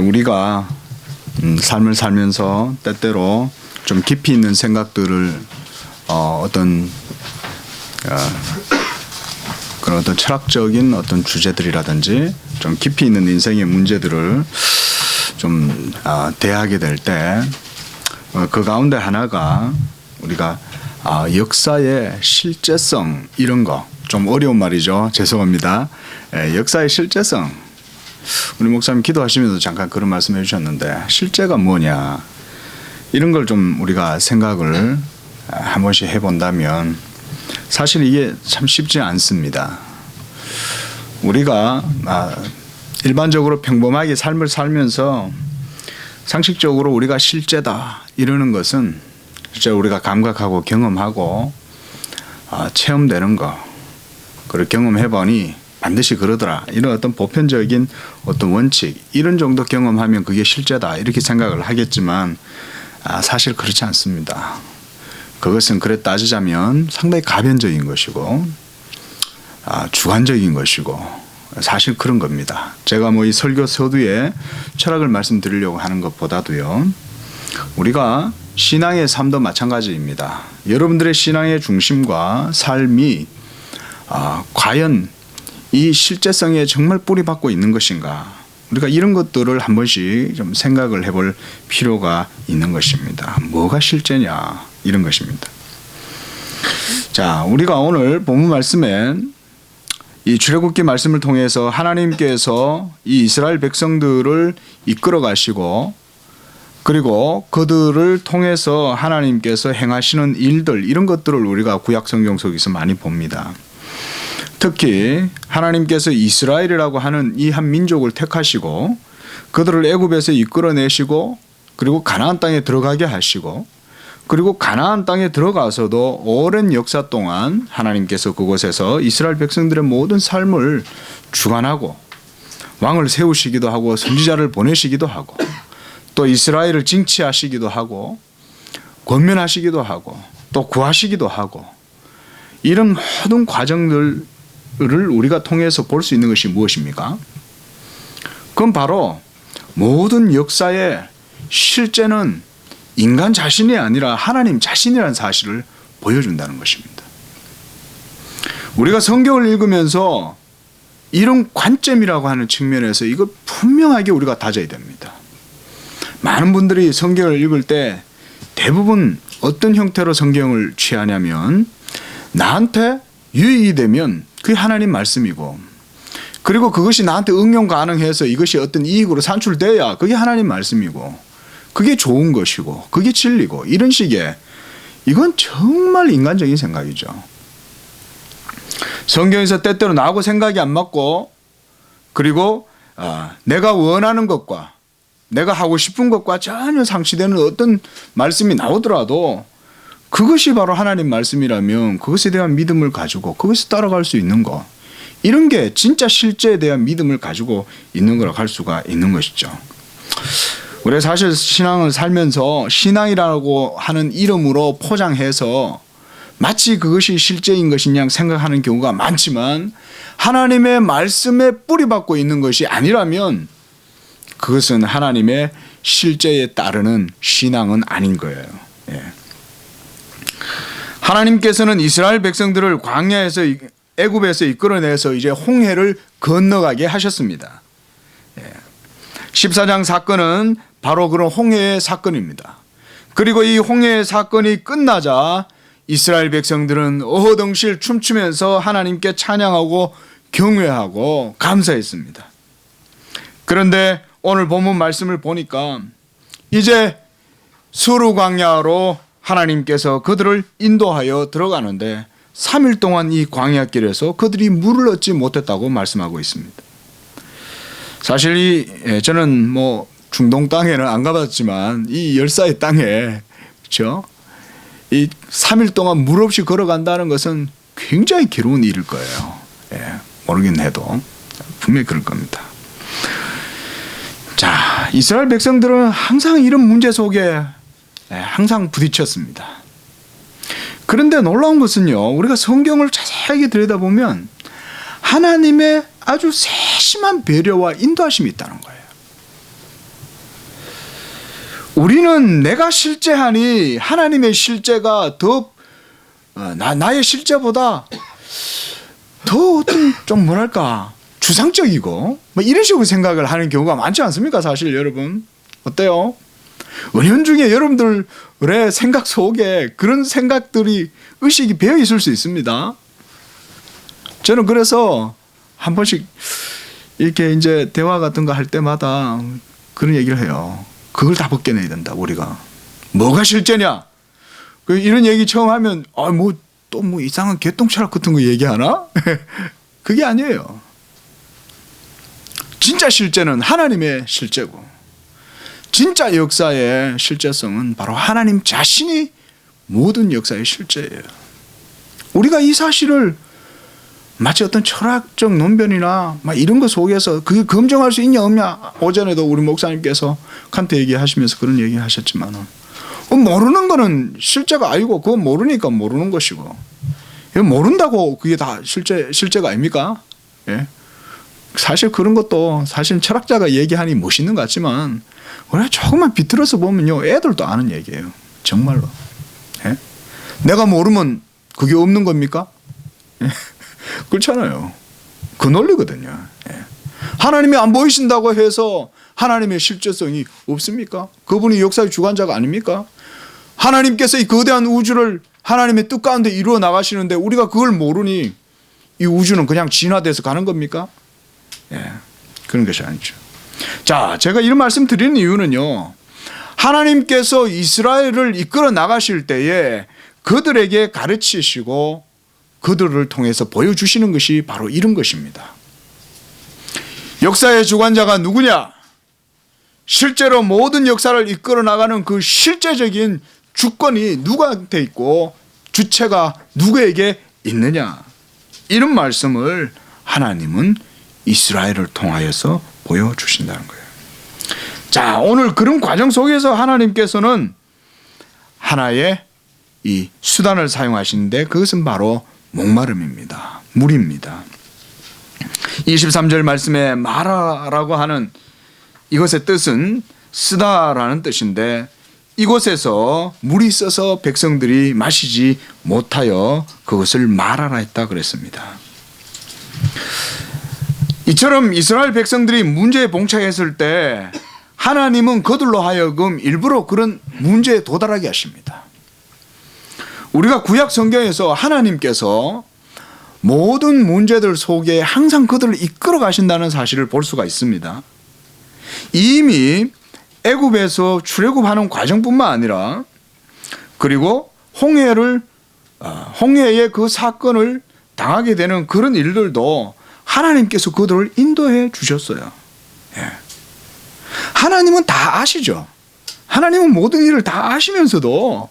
우리가 삶을 살면서 때때로 좀 깊이 있는 생각들을 그런 어떤 철학적인 어떤 주제들이라든지 좀 깊이 있는 인생의 문제들을 좀 대하게 될 때 그 가운데 하나가 우리가 역사의 실제성, 이런 거 좀 어려운 말이죠. 죄송합니다. 역사의 실제성. 우리 목사님 기도하시면서 잠깐 그런 말씀해 주셨는데 실제가 뭐냐, 이런 걸 좀 우리가 생각을 한 번씩 해본다면 사실 이게 참 쉽지 않습니다. 우리가 일반적으로 평범하게 삶을 살면서 상식적으로 우리가 실제다 이러는 것은 실제 우리가 감각하고 경험하고 체험되는 거, 그걸 경험해보니 반드시 그러더라, 이런 어떤 보편적인 어떤 원칙, 이런 정도 경험하면 그게 실제다 이렇게 생각을 하겠지만 사실 그렇지 않습니다. 그것은 그래 따지자면 상당히 가변적인 것이고 주관적인 것이고 사실 그런 겁니다. 제가 이 설교 서두에 철학을 말씀드리려고 하는 것보다도요, 우리가 신앙의 삶도 마찬가지입니다. 여러분들의 신앙의 중심과 삶이 과연 이 실제성에 정말 뿌리박고 있는 것인가, 우리가 이런 것들을 한 번씩 좀 생각을 해볼 필요가 있는 것입니다. 뭐가 실제냐, 이런 것입니다. 자, 우리가 오늘 본문 말씀에 이 출애굽기 말씀을 통해서 하나님께서 이 이스라엘 백성들을 이끌어 가시고 그리고 그들을 통해서 하나님께서 행하시는 일들, 이런 것들을 우리가 구약 성경 속에서 많이 봅니다. 특히 하나님께서 이스라엘이라고 하는 이 한 민족을 택하시고 그들을 애굽에서 이끌어내시고 그리고 가나안 땅에 들어가게 하시고 그리고 가나안 땅에 들어가서도 오랜 역사 동안 하나님께서 그곳에서 이스라엘 백성들의 모든 삶을 주관하고 왕을 세우시기도 하고 선지자를 보내시기도 하고 또 이스라엘을 징치하시기도 하고 권면하시기도 하고 또 구하시기도 하고, 이런 모든 과정들을 우리가 통해서 볼 수 있는 것이 무엇입니까? 그건 바로 모든 역사의 실제는 인간 자신이 아니라 하나님 자신이라는 사실을 보여준다는 것입니다. 우리가 성경을 읽으면서 이런 관점이라고 하는 측면에서 이거 분명하게 우리가 다져야 됩니다. 많은 분들이 성경을 읽을 때 대부분 어떤 형태로 성경을 취하냐면 나한테 유익이 되면 그게 하나님 말씀이고, 그리고 그것이 나한테 응용 가능해서 이것이 어떤 이익으로 산출돼야 그게 하나님 말씀이고, 그게 좋은 것이고 그게 진리고, 이런 식의, 이건 정말 인간적인 생각이죠. 성경에서 때때로 나하고 생각이 안 맞고 그리고 내가 원하는 것과 내가 하고 싶은 것과 전혀 상치되는 어떤 말씀이 나오더라도 그것이 바로 하나님 말씀이라면 그것에 대한 믿음을 가지고 그것을 따라갈 수 있는 것, 이런 게 진짜 실제에 대한 믿음을 가지고 있는 거라고 할 수가 있는 것이죠. 우리가 사실 신앙을 살면서 신앙이라고 하는 이름으로 포장해서 마치 그것이 실제인 것이냐 생각하는 경우가 많지만, 하나님의 말씀에 뿌리박고 있는 것이 아니라면 그것은 하나님의 실제에 따르는 신앙은 아닌 거예요. 하나님께서는 이스라엘 백성들을 광야에서 애굽에서 이끌어내서 이제 홍해를 건너가게 하셨습니다. 14장 사건은 바로 그런 홍해의 사건입니다. 그리고 이 홍해의 사건이 끝나자 이스라엘 백성들은 어허덩실 춤추면서 하나님께 찬양하고 경외하고 감사했습니다. 그런데 오늘 본문 말씀을 보니까 이제 수르 광야로 하나님께서 그들을 인도하여 들어가는데 3일 동안 이 광야길에서 그들이 물을 얻지 못했다고 말씀하고 있습니다. 사실 저는 중동 땅에는 안 가봤지만 이 열사의 땅에, 그렇죠? 이 3일 동안 물 없이 걸어간다는 것은 굉장히 괴로운 일일 거예요. 모르긴 해도 분명히 그럴 겁니다. 자, 이스라엘 백성들은 항상 이런 문제 속에 항상 부딪혔습니다. 그런데 놀라운 것은요, 우리가 성경을 자세하게 들여다보면 하나님의 아주 세심한 배려와 인도하심이 있다는 거예요. 우리는 내가 실제하니 하나님의 실제가 더 나의 실제보다 더 어떤 좀 뭐랄까 주상적이고 뭐 이런 식으로 생각을 하는 경우가 많지 않습니까? 사실 여러분 어때요? 은연중에 여러분들의 생각 속에 그런 생각들이 의식이 배어 있을 수 있습니다. 저는 그래서 한 번씩 이렇게 이제 대화 같은 거 할 때마다 그런 얘기를 해요. 그걸 다 벗겨내야 된다 우리가. 뭐가 실제냐? 이런 얘기 처음 하면 또 뭐 이상한 개똥철학 같은 거 얘기하나? 그게 아니에요. 진짜 실제는 하나님의 실제고 진짜 역사의 실제성은 바로 하나님 자신이 모든 역사의 실제예요. 우리가 이 사실을 마치 어떤 철학적 논변이나 막 이런 거 속에서 그게 검증할 수 있냐 없냐, 오전에도 우리 목사님께서 칸트 얘기하시면서 그런 얘기 하셨지만 모르는 거는 실제가 아니고 그건 모르니까 모르는 것이고 모른다고 그게 다 실제가 아닙니까? 예? 사실 그런 것도 사실 철학자가 얘기하니 멋있는 것 같지만 우리가 조금만 비틀어서 보면요 애들도 아는 얘기예요. 정말로. 예? 내가 모르면 그게 없는 겁니까? 예? 그렇잖아요. 그 논리거든요. 예. 하나님이 안 보이신다고 해서 하나님의 실제성이 없습니까? 그분이 역사의 주관자가 아닙니까? 하나님께서 이 거대한 우주를 하나님의 뜻 가운데 이루어 나가시는데 우리가 그걸 모르니 이 우주는 그냥 진화돼서 가는 겁니까? 예, 그런 것이 아니죠. 자, 제가 이런 말씀 드리는 이유는요, 하나님께서 이스라엘을 이끌어 나가실 때에 그들에게 가르치시고 그들을 통해서 보여주시는 것이 바로 이런 것입니다. 역사의 주관자가 누구냐? 실제로 모든 역사를 이끌어 나가는 그 실제적인 주권이 누구한테 있고 주체가 누구에게 있느냐? 이런 말씀을 하나님은 이스라엘을 통하여서 보여주신다는 거예요. 자, 오늘 그런 과정 속에서 하나님께서는 하나의 이 수단을 사용하시는데 그것은 바로 목마름입니다. 물입니다. 23절 말씀에 마라라고 하는 이것의 뜻은 쓰다라는 뜻인데 이곳에서 물이 있어서 백성들이 마시지 못하여 그것을 마라라 했다 그랬습니다. 이처럼 이스라엘 백성들이 문제에 봉착했을 때 하나님은 그들로 하여금 일부러 그런 문제에 도달하게 하십니다. 우리가 구약 성경에서 하나님께서 모든 문제들 속에 항상 그들을 이끌어 가신다는 사실을 볼 수가 있습니다. 이미 애굽에서 출애굽하는 과정뿐만 아니라 그리고 홍해의 그 사건을 당하게 되는 그런 일들도 하나님께서 그들을 인도해 주셨어요. 예. 하나님은 다 아시죠. 하나님은 모든 일을 다 아시면서도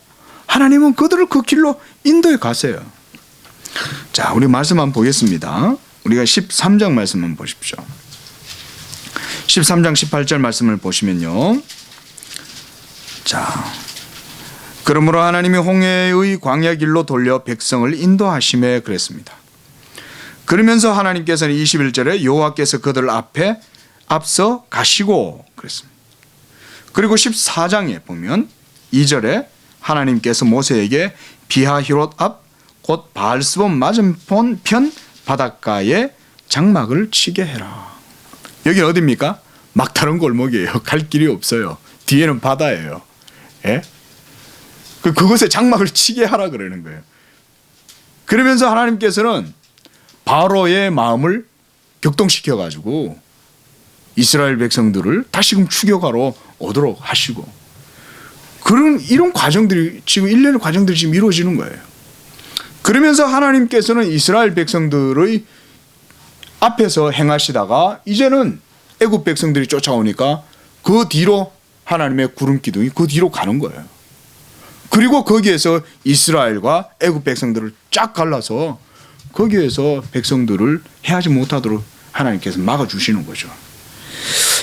하나님은 그들을 그 길로 인도해 가세요. 자, 우리 말씀 한번 보겠습니다. 우리가 13장 말씀 한번 보십시오. 13장 18절 말씀을 보시면요. 자, 그러므로 하나님이 홍해의 광야 길로 돌려 백성을 인도하심에 그랬습니다. 그러면서 하나님께서는 21절에 여호와께서 그들 앞서 가시고 그랬습니다. 그리고 14장에 보면 2절에 하나님께서 모세에게 비하히롯 앞 곧 바알스본 맞은편 바닷가에 장막을 치게 해라. 여기는 어디입니까? 막다른 골목이에요. 갈 길이 없어요. 뒤에는 바다예요. 예? 그곳에 장막을 치게 하라 그러는 거예요. 그러면서 하나님께서는 바로의 마음을 격동시켜 가지고 이스라엘 백성들을 다시금 추격하러 오도록 하시고 이런 과정들이 지금 일련의 과정들이 지금 이루어지는 거예요. 그러면서 하나님께서는 이스라엘 백성들의 앞에서 행하시다가 이제는 애굽 백성들이 쫓아오니까 그 뒤로 하나님의 구름 기둥이 그 뒤로 가는 거예요. 그리고 거기에서 이스라엘과 애굽 백성들을 쫙 갈라서 거기에서 백성들을 해하지 못하도록 하나님께서 막아주시는 거죠.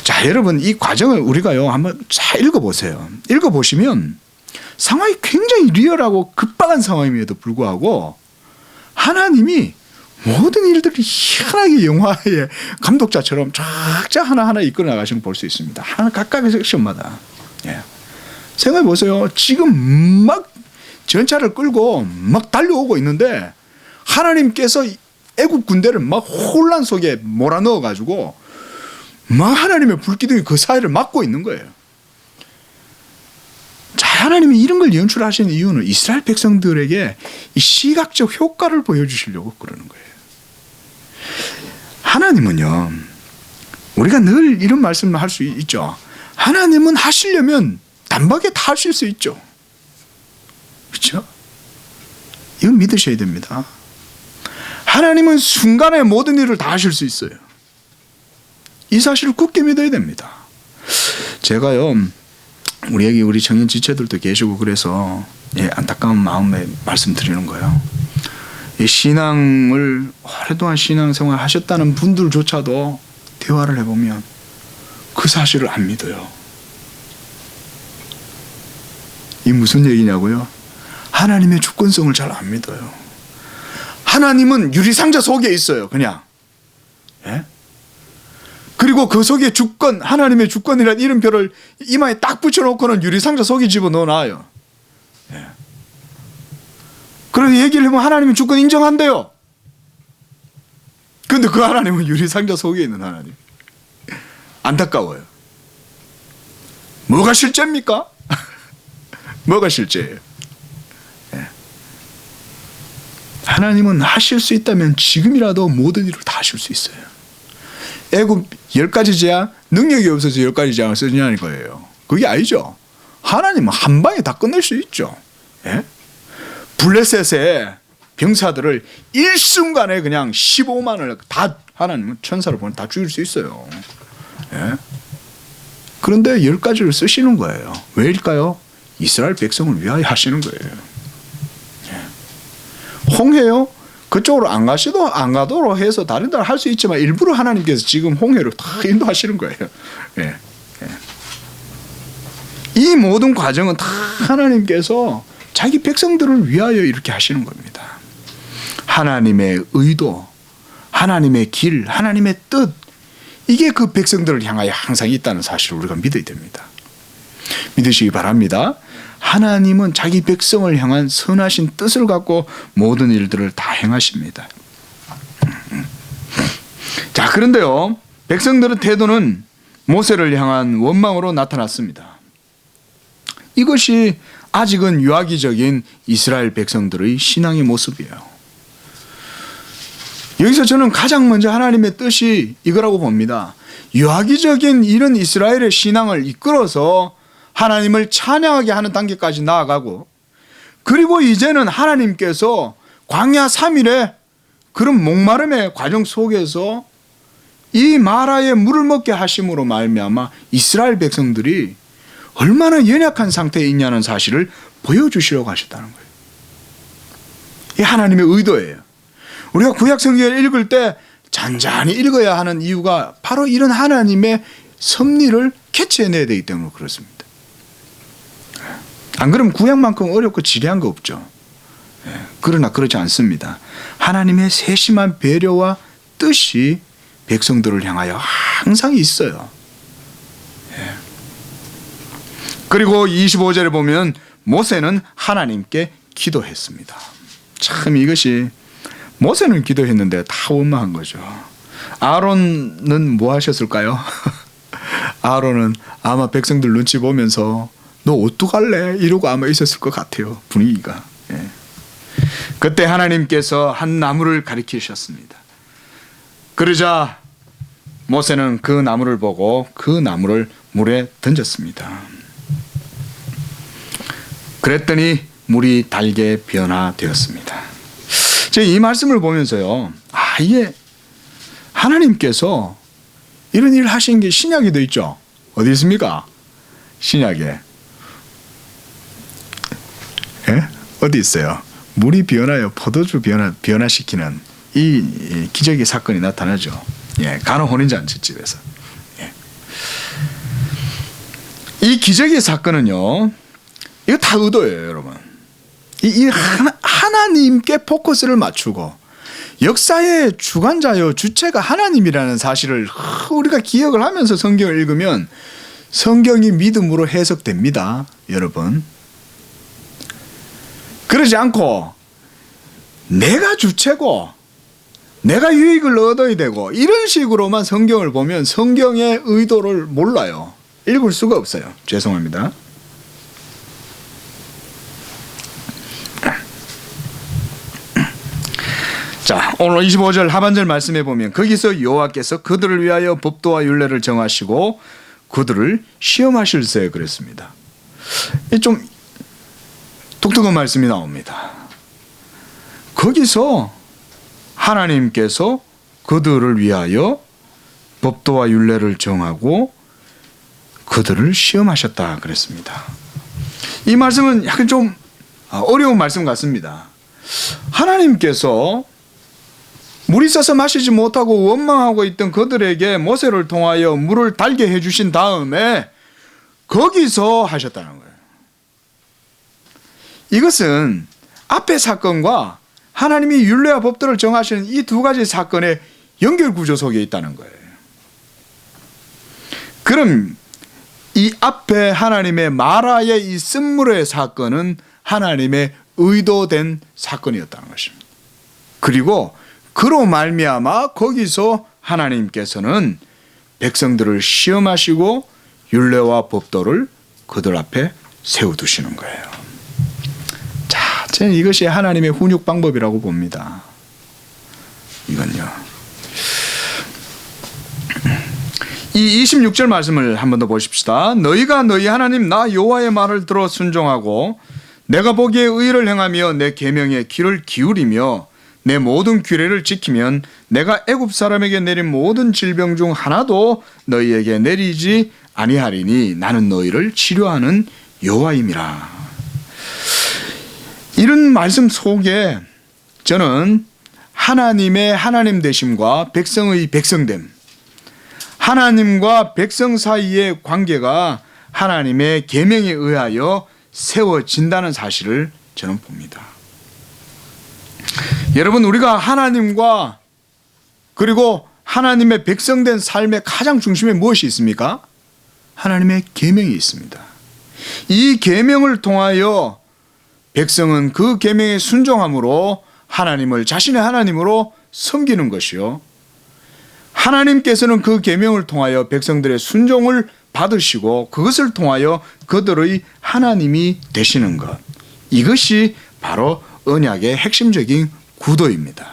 자, 여러분 이 과정을 우리가요 한번 잘 읽어보세요. 읽어보시면 상황이 굉장히 리얼하고 급박한 상황임에도 불구하고 하나님이 모든 일들을 희한하게 영화의 감독자처럼 쫙쫙 하나하나 이끌어 나가시는 걸 볼 수 있습니다. 각각의 섹션마다. 예. 생각해 보세요. 지금 막 전차를 끌고 막 달려오고 있는데 하나님께서 애국 군대를 막 혼란 속에 몰아넣어 가지고 막 하나님의 불기둥이 그 사이를 막고 있는 거예요. 자, 하나님이 이런 걸 연출하시는 이유는 이스라엘 백성들에게 이 시각적 효과를 보여주시려고 그러는 거예요. 하나님은요, 우리가 늘 이런 말씀을 할 수 있죠. 하나님은 하시려면 단박에 다 하실 수 있죠. 그렇죠? 이건 믿으셔야 됩니다. 하나님은 순간에 모든 일을 다 하실 수 있어요. 이 사실을 굳게 믿어야 됩니다. 제가요, 우리 청년 지체들도 계시고 그래서 안타까운 마음에 말씀드리는 거예요. 이 신앙을 오랫동안 신앙생활 하셨다는 분들조차도 대화를 해보면 그 사실을 안 믿어요. 이 무슨 얘기냐고요? 하나님의 주권성을 잘 안 믿어요. 하나님은 유리상자 속에 있어요. 그냥. 예? 그리고 그 속에 주권, 하나님의 주권이라는 이름표를 이마에 딱 붙여놓고는 유리상자 속에 집어넣어놔요. 예. 그래서 얘기를 해보면 하나님은 주권 인정한대요. 근데 그 하나님은 유리상자 속에 있는 하나님. 안타까워요. 뭐가 실제입니까? 뭐가 실제예요? 예. 하나님은 하실 수 있다면 지금이라도 모든 일을 다 하실 수 있어요. 애굽 10가지 재앙, 능력이 없어서 10가지 재앙을 쓰냐는 거예요. 그게 아니죠. 하나님은 한 방에 다 끝낼 수 있죠. 예? 블레셋의 병사들을 일순간에 그냥 15만을 다 하나님은 천사를 보내 다 죽일 수 있어요. 예? 그런데 10가지를 쓰시는 거예요. 왜일까요? 이스라엘 백성을 위하여 하시는 거예요. 예. 홍해요? 그쪽으로 안 가도록 해서 다른 데를 할 수 있지만 일부러 하나님께서 지금 홍해를 다 인도하시는 거예요. 예. 예. 이 모든 과정은 다 하나님께서 자기 백성들을 위하여 이렇게 하시는 겁니다. 하나님의 의도, 하나님의 길, 하나님의 뜻, 이게 그 백성들을 향하여 항상 있다는 사실을 우리가 믿어야 됩니다. 믿으시기 바랍니다. 하나님은 자기 백성을 향한 선하신 뜻을 갖고 모든 일들을 다 행하십니다. 자, 그런데요, 백성들의 태도는 모세를 향한 원망으로 나타났습니다. 이것이 아직은 유아기적인 이스라엘 백성들의 신앙의 모습이에요. 여기서 저는 가장 먼저 하나님의 뜻이 이거라고 봅니다. 유아기적인 이런 이스라엘의 신앙을 이끌어서 하나님을 찬양하게 하는 단계까지 나아가고, 그리고 이제는 하나님께서 광야 3일의 그런 목마름의 과정 속에서 이 마라의 물을 먹게 하심으로 말미암아 이스라엘 백성들이 얼마나 연약한 상태에 있냐는 사실을 보여주시려고 하셨다는 거예요. 이게 하나님의 의도예요. 우리가 구약 성경을 읽을 때 잔잔히 읽어야 하는 이유가 바로 이런 하나님의 섭리를 캐치해내야 되기 때문에 그렇습니다. 안 그러면 구약만큼 어렵고 지리한 거 없죠. 그러나 그렇지 않습니다. 하나님의 세심한 배려와 뜻이 백성들을 향하여 항상 있어요. 그리고 25절에 보면 모세는 하나님께 기도했습니다. 참 이것이, 모세는 기도했는데 다 원망한 거죠. 아론은 뭐 하셨을까요? 아론은 아마 백성들 눈치 보면서 너 어떡할래? 이러고 아마 있었을 것 같아요. 분위기가. 예. 그때 하나님께서 한 나무를 가리키셨습니다. 그러자 모세는 그 나무를 보고 그 나무를 물에 던졌습니다. 그랬더니 물이 달게 변화되었습니다. 제가 이 말씀을 보면서요, 이게 하나님께서 이런 일을 하신 게 신약에도 있죠. 어디 있습니까? 신약에. 예? 어디 있어요? 물이 변하여 포도주 변화시키는 이 기적의 사건이 나타나죠. 예, 가나 혼인잔치집에서. 예. 이 기적의 사건은요, 이거 다 의도예요, 여러분. 하나님께 포커스를 맞추고 역사의 주관자요, 주체가 하나님이라는 사실을 우리가 기억을 하면서 성경을 읽으면 성경이 믿음으로 해석됩니다. 여러분. 그러지 않고 내가 주체고 내가 유익을 얻어야 되고 이런 식으로만 성경을 보면 성경의 의도를 몰라요. 읽을 수가 없어요. 죄송합니다. 자, 오늘 25절 하반절 말씀해 보면 거기서 여호와께서 그들을 위하여 법도와 율례를 정하시고 그들을 시험하실세 그랬습니다. 좀 독특한 말씀이 나옵니다. 거기서 하나님께서 그들을 위하여 법도와 율례를 정하고 그들을 시험하셨다 그랬습니다. 이 말씀은 약간 좀 어려운 말씀 같습니다. 하나님께서 물이 있어서 마시지 못하고 원망하고 있던 그들에게 모세를 통하여 물을 달게 해주신 다음에 거기서 하셨다는 거예요. 이것은 앞의 사건과 하나님이 율례와 법도를 정하시는 이 두 가지 사건의 연결 구조 속에 있다는 거예요. 그럼 이 앞에 하나님의 마라의 이 쓴물의 사건은 하나님의 의도된 사건이었다는 것입니다. 그리고 그로 말미암아 거기서 하나님께서는 백성들을 시험하시고 율례와 법도를 그들 앞에 세워두시는 거예요. 자, 저는 이것이 하나님의 훈육 방법이라고 봅니다. 이건요. 이 26절 말씀을 한 번 더 보십시다. 너희가 너희 하나님 나 여호와의 말을 들어 순종하고 내가 보기에 의를 행하며 내 계명에 귀를 기울이며 내 모든 규례를 지키면 내가 애굽 사람에게 내린 모든 질병 중 하나도 너희에게 내리지 아니하리니 나는 너희를 치료하는 여호와임이라. 이런 말씀 속에 저는 하나님의 하나님 되심과 백성의 백성됨, 하나님과 백성 사이의 관계가 하나님의 계명에 의하여 세워진다는 사실을 저는 봅니다. 여러분, 우리가 하나님과 그리고 하나님의 백성된 삶의 가장 중심에 무엇이 있습니까? 하나님의 계명이 있습니다. 이 계명을 통하여 백성은 그 계명에 순종함으로 하나님을 자신의 하나님으로 섬기는 것이요, 하나님께서는 그 계명을 통하여 백성들의 순종을 받으시고 그것을 통하여 그들의 하나님이 되시는 것, 이것이 바로 언약의 핵심적인 구도입니다.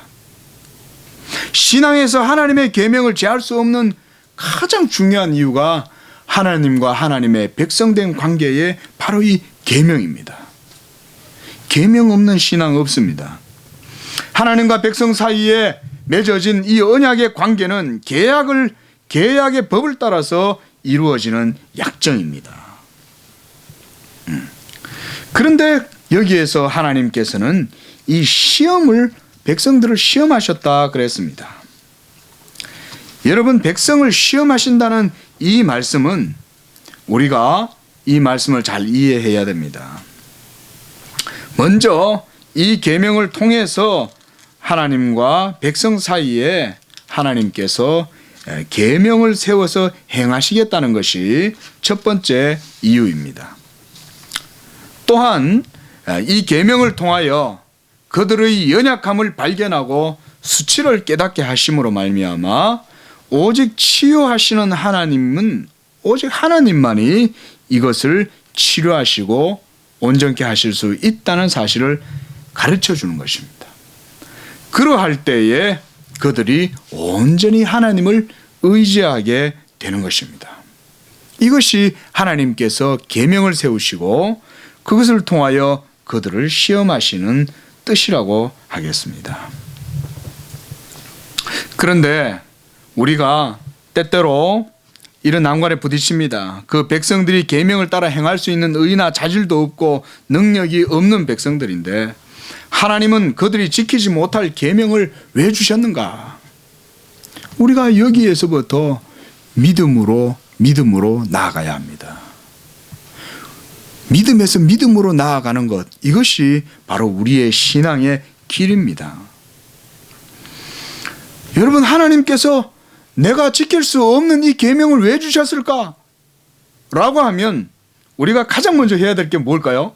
신앙에서 하나님의 계명을 제할 수 없는 가장 중요한 이유가 하나님과 하나님의 백성된 관계에 바로 이 계명입니다. 계명 없는 신앙 없습니다. 하나님과 백성 사이에 맺어진 이 언약의 관계는 계약의 법을 따라서 이루어지는 약정입니다. 그런데 여기에서 하나님께서는 이 시험을, 백성들을 시험하셨다 그랬습니다. 여러분, 백성을 시험하신다는 이 말씀은 우리가 이 말씀을 잘 이해해야 됩니다. 먼저 이 계명을 통해서 하나님과 백성 사이에 하나님께서 계명을 세워서 행하시겠다는 것이 첫 번째 이유입니다. 또한 이 계명을 통하여 그들의 연약함을 발견하고 수치를 깨닫게 하심으로 말미암아 오직 치유하시는 하나님은 오직 하나님만이 이것을 치료하시고 온전케 하실 수 있다는 사실을 가르쳐 주는 것입니다. 그러할 때에 그들이 온전히 하나님을 의지하게 되는 것입니다. 이것이 하나님께서 계명을 세우시고 그것을 통하여 그들을 시험하시는 뜻이라고 하겠습니다. 그런데 우리가 때때로 이런 난관에 부딪힙니다. 그 백성들이 계명을 따라 행할 수 있는 의나 자질도 없고 능력이 없는 백성들인데 하나님은 그들이 지키지 못할 계명을 왜 주셨는가? 우리가 여기에서부터 믿음으로 나아가야 합니다. 믿음에서 믿음으로 나아가는 것, 이것이 바로 우리의 신앙의 길입니다. 여러분, 하나님께서 내가 지킬 수 없는 이 계명을 왜 주셨을까? 라고 하면 우리가 가장 먼저 해야 될 게 뭘까요?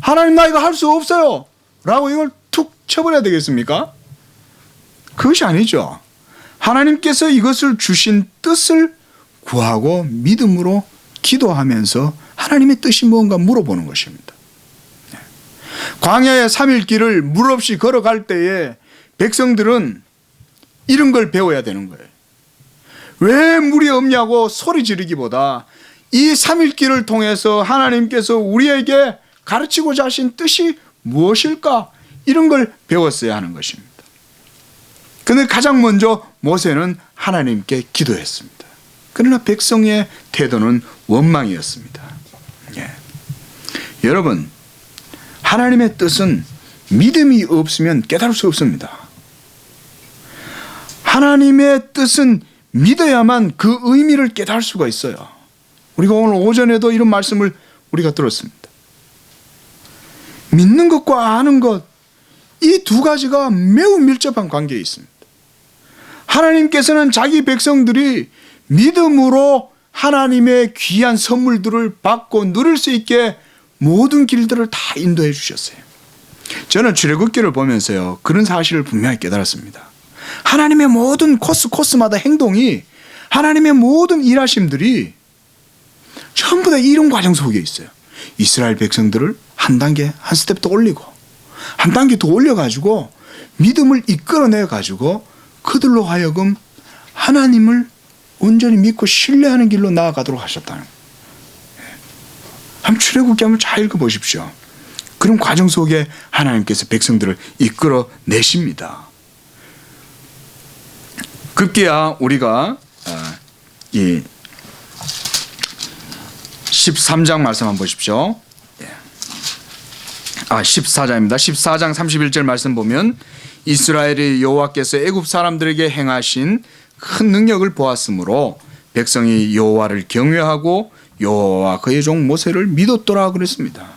하나님 나 이거 할 수 없어요 라고 이걸 툭 쳐버려야 되겠습니까? 그것이 아니죠. 하나님께서 이것을 주신 뜻을 구하고 믿음으로 기도하면서 하나님의 뜻이 뭔가 물어보는 것입니다. 광야의 3일 길을 물 없이 걸어갈 때에 백성들은 이런 걸 배워야 되는 거예요. 왜 물이 없냐고 소리 지르기보다 이 3일 길을 통해서 하나님께서 우리에게 가르치고자 하신 뜻이 무엇일까? 이런 걸 배웠어야 하는 것입니다. 그런데 가장 먼저 모세는 하나님께 기도했습니다. 그러나 백성의 태도는 원망이었습니다. 예. 여러분, 하나님의 뜻은 믿음이 없으면 깨달을 수 없습니다. 하나님의 뜻은 믿어야만 그 의미를 깨달을 수가 있어요. 우리가 오늘 오전에도 이런 말씀을 우리가 들었습니다. 믿는 것과 아는 것, 이 두 가지가 매우 밀접한 관계에 있습니다. 하나님께서는 자기 백성들이 믿음으로 하나님의 귀한 선물들을 받고 누릴 수 있게 모든 길들을 다 인도해 주셨어요. 저는 출애굽기를 보면서요, 그런 사실을 분명히 깨달았습니다. 하나님의 모든 코스마다 행동이, 하나님의 모든 일하심들이 전부 다 이런 과정 속에 있어요. 이스라엘 백성들을 한 단계, 한 스텝 더 올리고 한 단계 더 올려가지고 믿음을 이끌어내가지고 그들로 하여금 하나님을 온전히 믿고 신뢰하는 길로 나아가도록 하셨다는 거예요. 한번 출애굽기 한번 잘 읽어보십시오. 그런 과정 속에 하나님께서 백성들을 이끌어내십니다. 급기야 우리가 이 13장 말씀 한번 보십시오. 14장입니다. 14장 31절 말씀 보면 이스라엘이 여호와께서 애굽 사람들에게 행하신 큰 능력을 보았으므로 백성이 여호와를 경외하고 여호와와 그의 종 모세를 믿었더라 그랬습니다.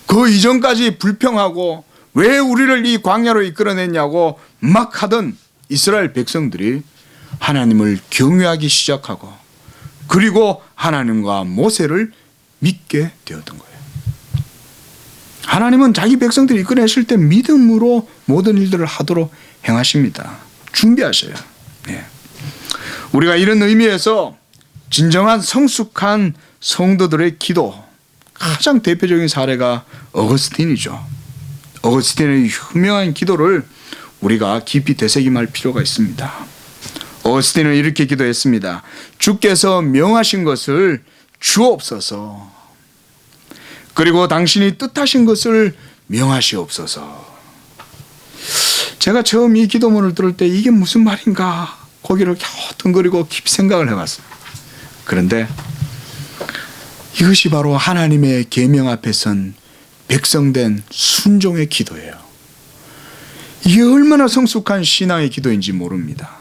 그 이전까지 불평하고 왜 우리를 이 광야로 이끌어냈냐고 막 하던 이스라엘 백성들이 하나님을 경외하기 시작하고 그리고 하나님과 모세를 믿게 되었던 거예요. 하나님은 자기 백성들이 이끌어내실 때 믿음으로 모든 일들을 하도록 행하십니다. 준비하셔요. 네. 우리가 이런 의미에서 진정한 성숙한 성도들의 기도, 가장 대표적인 사례가 어거스틴이죠. 어거스틴의 유명한 기도를 우리가 깊이 되새김할 필요가 있습니다. 어거스틴은 이렇게 기도했습니다. 주께서 명하신 것을 주옵소서. 그리고 당신이 뜻하신 것을 명하시옵소서. 제가 처음 이 기도문을 들을 때 이게 무슨 말인가 고개를 갸우뚱거리고 깊이 생각을 해봤습니다. 그런데 이것이 바로 하나님의 계명 앞에 선 백성된 순종의 기도예요. 이게 얼마나 성숙한 신앙의 기도인지 모릅니다.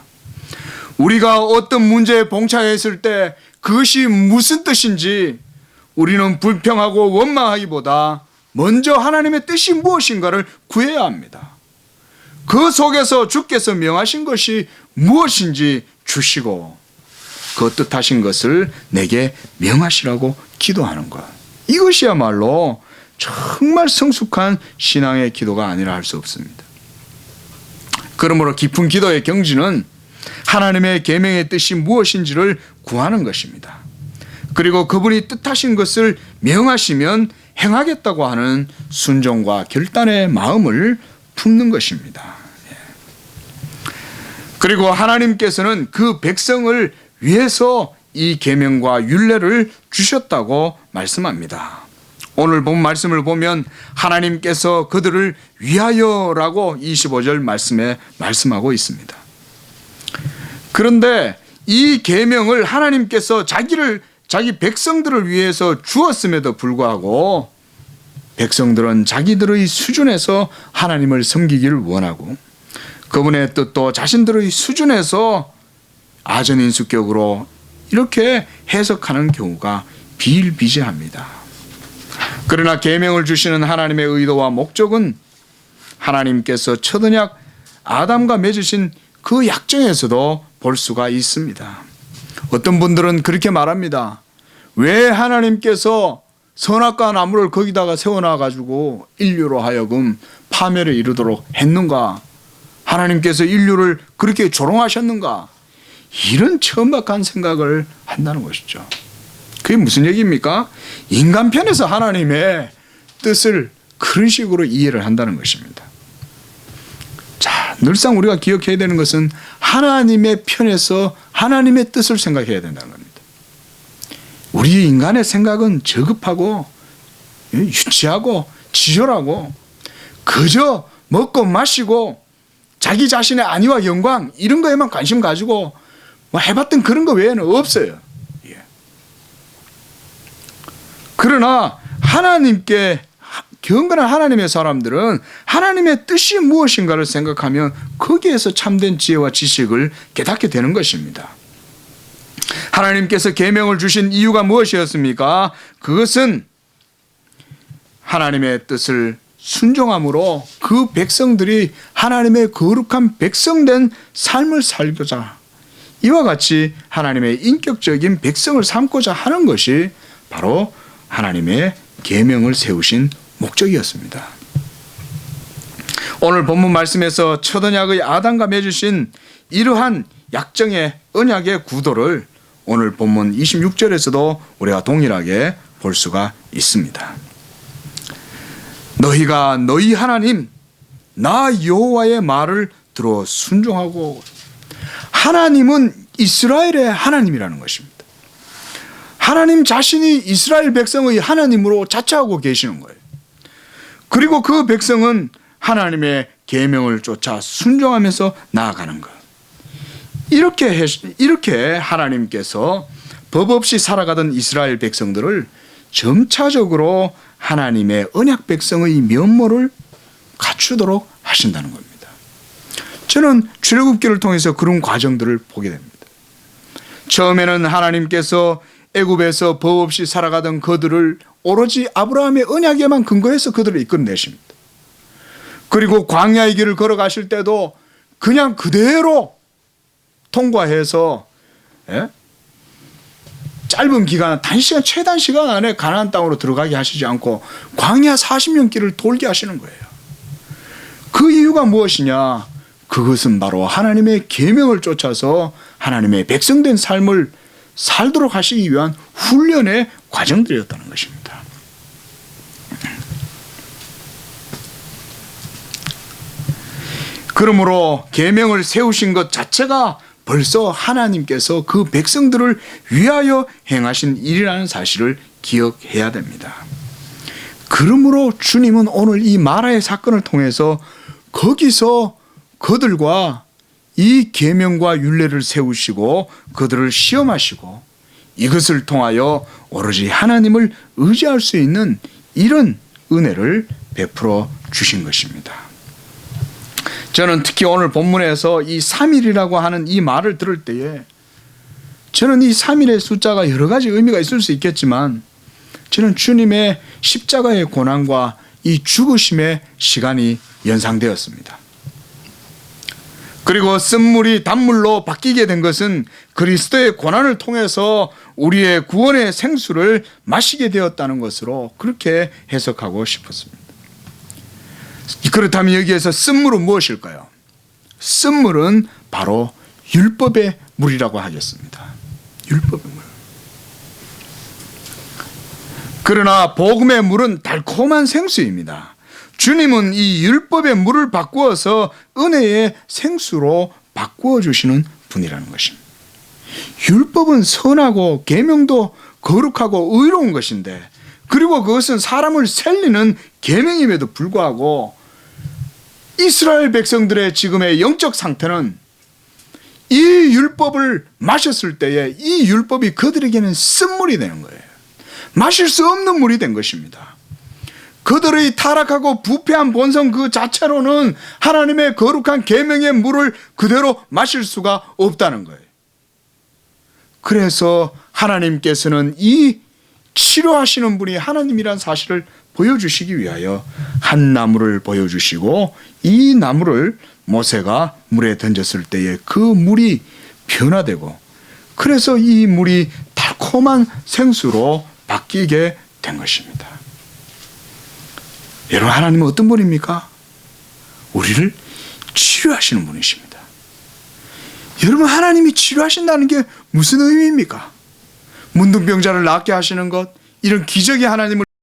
우리가 어떤 문제에 봉착했을 때 그것이 무슨 뜻인지 우리는 불평하고 원망하기보다 먼저 하나님의 뜻이 무엇인가를 구해야 합니다. 그 속에서 주께서 명하신 것이 무엇인지 주시고 그 뜻하신 것을 내게 명하시라고 기도하는 것. 이것이야말로 정말 성숙한 신앙의 기도가 아니라 할 수 없습니다. 그러므로 깊은 기도의 경지는 하나님의 계명의 뜻이 무엇인지를 구하는 것입니다. 그리고 그분이 뜻하신 것을 명하시면 행하겠다고 하는 순종과 결단의 마음을 품는 것입니다. 그리고 하나님께서는 그 백성을 위해서 이 계명과 율례를 주셨다고 말씀합니다. 오늘 본 말씀을 보면 하나님께서 그들을 위하여라고 25절 말씀에 말씀하고 있습니다. 그런데 이 계명을 하나님께서 자기 백성들을 위해서 주었음에도 불구하고 백성들은 자기들의 수준에서 하나님을 섬기기를 원하고 그분의 뜻도 자신들의 수준에서 아전인수격으로 이렇게 해석하는 경우가 비일비재합니다. 그러나 계명을 주시는 하나님의 의도와 목적은 하나님께서 첫 언약 아담과 맺으신 그 약정에서도 볼 수가 있습니다. 어떤 분들은 그렇게 말합니다. 왜 하나님께서 선악과 나무를 거기다가 세워놔 가지고 인류로 하여금 파멸에 이르도록 했는가? 하나님께서 인류를 그렇게 조롱하셨는가? 이런 천박한 생각을 한다는 것이죠. 그게 무슨 얘기입니까? 인간 편에서 하나님의 뜻을 그런 식으로 이해를 한다는 것입니다. 자, 늘상 우리가 기억해야 되는 것은 하나님의 편에서 하나님의 뜻을 생각해야 된다는 겁니다. 우리 인간의 생각은 저급하고 유치하고 치졸하고 그저 먹고 마시고 자기 자신의 안위와 영광 이런 거에만 관심 가지고 뭐 해봤던 그런 거 외에는 없어요. 그러나 하나님께 경건한 하나님의 사람들은 하나님의 뜻이 무엇인가를 생각하면 거기에서 참된 지혜와 지식을 깨닫게 되는 것입니다. 하나님께서 계명을 주신 이유가 무엇이었습니까? 그것은 하나님의 뜻을 순종함으로 그 백성들이 하나님의 거룩한 백성된 삶을 살고자 이와 같이 하나님의 인격적인 백성을 삼고자 하는 것이 바로 하나님의 계명을 세우신 목적이었습니다. 오늘 본문 말씀에서 첫 언약의 아담과 맺으신 이러한 약정의 언약의 구도를 오늘 본문 26절에서도 우리가 동일하게 볼 수가 있습니다. 너희가 너희 하나님 나 여호와의 말을 들어 순종하고. 하나님은 이스라엘의 하나님이라는 것입니다. 하나님 자신이 이스라엘 백성의 하나님으로 자처하고 계시는 거예요. 그리고 그 백성은 하나님의 계명을 쫓아 순종하면서 나아가는 것. 이렇게 하나님께서 법 없이 살아가던 이스라엘 백성들을 점차적으로 하나님의 언약 백성의 면모를 갖추도록 하신다는 겁니다. 저는 출애굽기를 통해서 그런 과정들을 보게 됩니다. 처음에는 하나님께서 애굽에서 법 없이 살아가던 그들을 오로지 아브라함의 언약에만 근거해서 그들을 이끌어내십니다. 그리고 광야의 길을 걸어가실 때도 그냥 그대로 통과해서 짧은 기간, 단시간, 최단시간 안에 가나안 땅으로 들어가게 하시지 않고 광야 40년 길을 돌게 하시는 거예요. 그 이유가 무엇이냐? 그것은 바로 하나님의 계명을 쫓아서 하나님의 백성된 삶을 살도록 하시기 위한 훈련의 과정들이었다는 것입니다. 그러므로 계명을 세우신 것 자체가 벌써 하나님께서 그 백성들을 위하여 행하신 일이라는 사실을 기억해야 됩니다. 그러므로 주님은 오늘 이 마라의 사건을 통해서 거기서 그들과 이 계명과 율례를 세우시고 그들을 시험하시고 이것을 통하여 오로지 하나님을 의지할 수 있는 이런 은혜를 베풀어 주신 것입니다. 저는 특히 오늘 본문에서 이 3일이라고 하는 이 말을 들을 때에 저는 이 3일의 숫자가 여러 가지 의미가 있을 수 있겠지만 저는 주님의 십자가의 고난과 이 죽으심의 시간이 연상되었습니다. 그리고 쓴물이 단물로 바뀌게 된 것은 그리스도의 고난을 통해서 우리의 구원의 생수를 마시게 되었다는 것으로 그렇게 해석하고 싶었습니다. 그렇다면 여기에서 쓴물은 무엇일까요? 쓴물은 바로 율법의 물이라고 하겠습니다. 율법의 물. 그러나 복음의 물은 달콤한 생수입니다. 주님은 이 율법의 물을 바꾸어서 은혜의 생수로 바꾸어 주시는 분이라는 것입니다. 율법은 선하고 계명도 거룩하고 의로운 것인데 그리고 그것은 사람을 살리는 계명임에도 불구하고 이스라엘 백성들의 지금의 영적 상태는 이 율법을 마셨을 때에 이 율법이 그들에게는 쓴물이 되는 거예요. 마실 수 없는 물이 된 것입니다. 그들의 타락하고 부패한 본성 그 자체로는 하나님의 거룩한 계명의 물을 그대로 마실 수가 없다는 거예요. 그래서 하나님께서는 이 치료하시는 분이 하나님이란 사실을 보여주시기 위하여 한 나무를 보여주시고 이 나무를 모세가 물에 던졌을 때에 그 물이 변화되고 그래서 이 물이 달콤한 생수로 바뀌게 된 것입니다. 여러분, 하나님은 어떤 분입니까? 우리를 치료하시는 분이십니다. 여러분, 하나님이 치료하신다는 게 무슨 의미입니까? 문둥병자를 낫게 하시는 것, 이런 기적이 하나님을